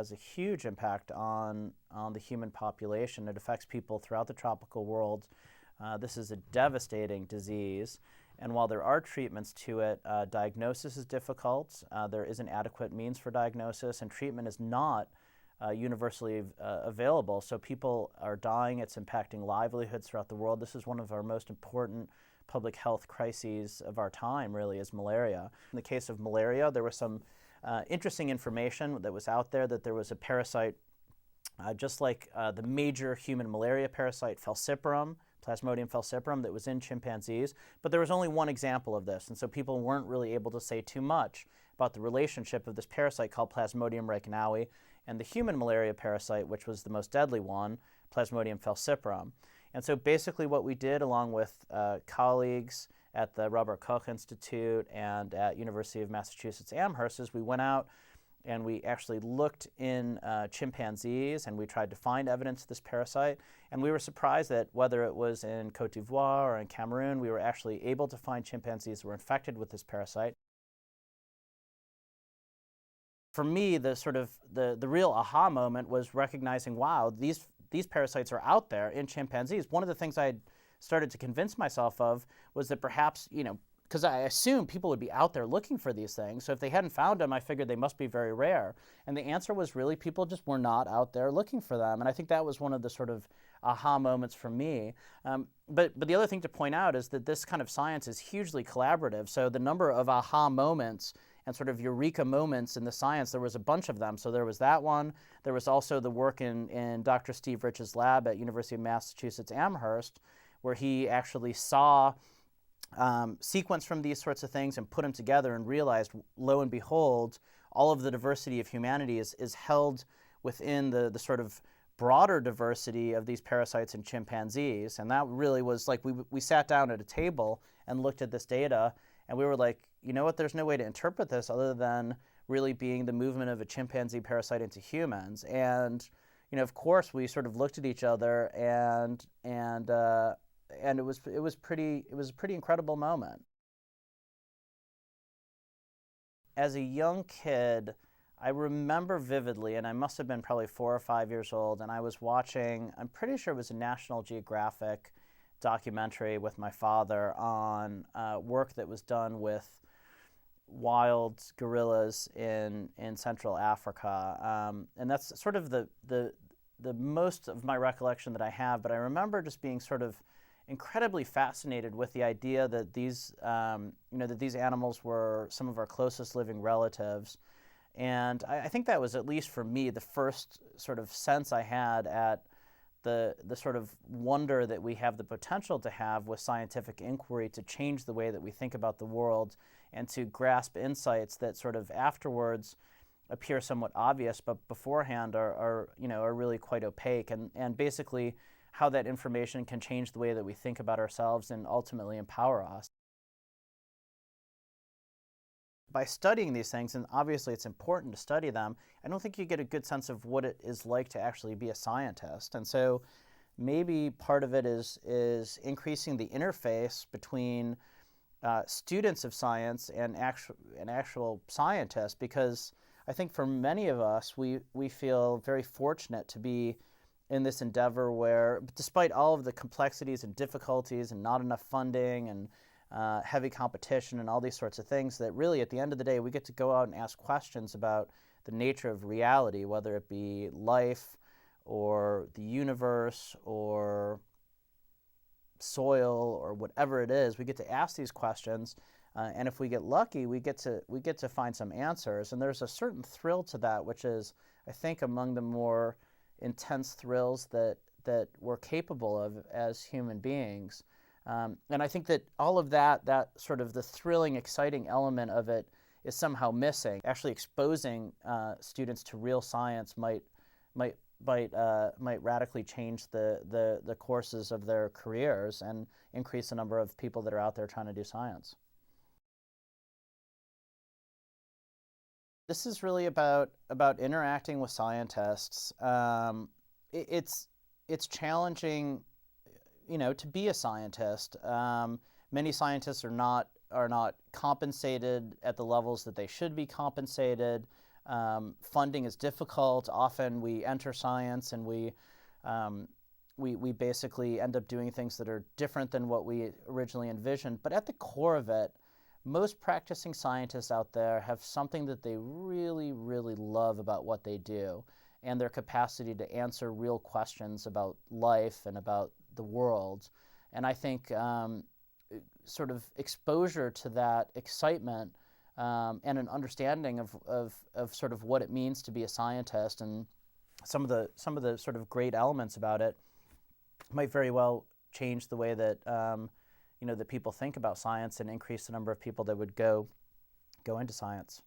has a huge impact on the human population. It affects people throughout the tropical world. This is a devastating disease. And while there are treatments to it, diagnosis is difficult. There isn't adequate means for diagnosis, and treatment is not universally available. So people are dying. It's impacting livelihoods throughout the world. This is one of our most important public health crises of our time, really, is malaria. In the case of malaria, there was some interesting information that was out there that there was a parasite, just like the major human malaria parasite, falciparum, Plasmodium falciparum, that was in chimpanzees, but there was only one example of this, and so people weren't really able to say too much about the relationship of this parasite called Plasmodium reichenauii and the human malaria parasite, which was the most deadly one, Plasmodium falciparum. And so basically what we did, along with colleagues at the Robert Koch Institute and at University of Massachusetts Amherst, is we went out and we actually looked in chimpanzees, and we tried to find evidence of this parasite. And we were surprised that whether it was in Cote d'Ivoire or in Cameroon, we were actually able to find chimpanzees that were infected with this parasite. For me, the real aha moment was recognizing, wow, these parasites are out there in chimpanzees. One of the things I started to convince myself of was that perhaps, because I assumed people would be out there looking for these things. So if they hadn't found them, I figured they must be very rare. And the answer was really people just were not out there looking for them. And I think that was one of the sort of aha moments for me. But the other thing to point out is that this kind of science is hugely collaborative. So the number of aha moments and sort of eureka moments in the science, there was a bunch of them. So there was that one. There was also the work in Dr. Steve Rich's lab at University of Massachusetts Amherst, where he actually saw sequence from these sorts of things and put them together and realized, lo and behold, all of the diversity of humanity is held within the sort of broader diversity of these parasites in chimpanzees. And that really was like, we sat down at a table and looked at this data, and we were like, you know what, there's no way to interpret this other than really being the movement of a chimpanzee parasite into humans. And, of course, we sort of looked at each other and it was a pretty incredible moment. As a young kid, I remember vividly, and I must have been probably 4 or 5 years old, and I was watching, I'm pretty sure it was a National Geographic documentary with my father on work that was done with wild gorillas in Central Africa. And that's sort of the most of my recollection that I have, but I remember just being sort of incredibly fascinated with the idea that these animals were some of our closest living relatives. And I think that was, at least for me, the first sort of sense I had at the sort of wonder that we have the potential to have with scientific inquiry to change the way that we think about the world and to grasp insights that sort of afterwards appear somewhat obvious, but beforehand are really quite opaque, and basically how that information can change the way that we think about ourselves and ultimately empower us. By studying these things, and obviously it's important to study them, I don't think you get a good sense of what it is like to actually be a scientist. And so maybe part of it is increasing the interface between students of science and actual scientists, because I think for many of us, we feel very fortunate to be in this endeavor where, despite all of the complexities and difficulties and not enough funding and heavy competition and all these sorts of things, that really at the end of the day we get to go out and ask questions about the nature of reality, whether it be life or the universe or soil or whatever it is. We get to ask these questions, and if we get lucky, we get to find some answers. And there's a certain thrill to that, which is, I think, among the more intense thrills that we're capable of as human beings. And I think that all of that sort of the thrilling, exciting element of it is somehow missing. Actually exposing students to real science might radically change the courses of their careers and increase the number of people that are out there trying to do science. This is really about interacting with scientists. It's challenging, to be a scientist. Many scientists are not compensated at the levels that they should be compensated. Funding is difficult. Often we enter science and we basically end up doing things that are different than what we originally envisioned. But at the core of it, most practicing scientists out there have something that they really, really love about what they do, and their capacity to answer real questions about life and about the world. And I think sort of exposure to that excitement and an understanding of sort of what it means to be a scientist and some of the sort of great elements about it might very well change the way that that people think about science and increase the number of people that would go into science.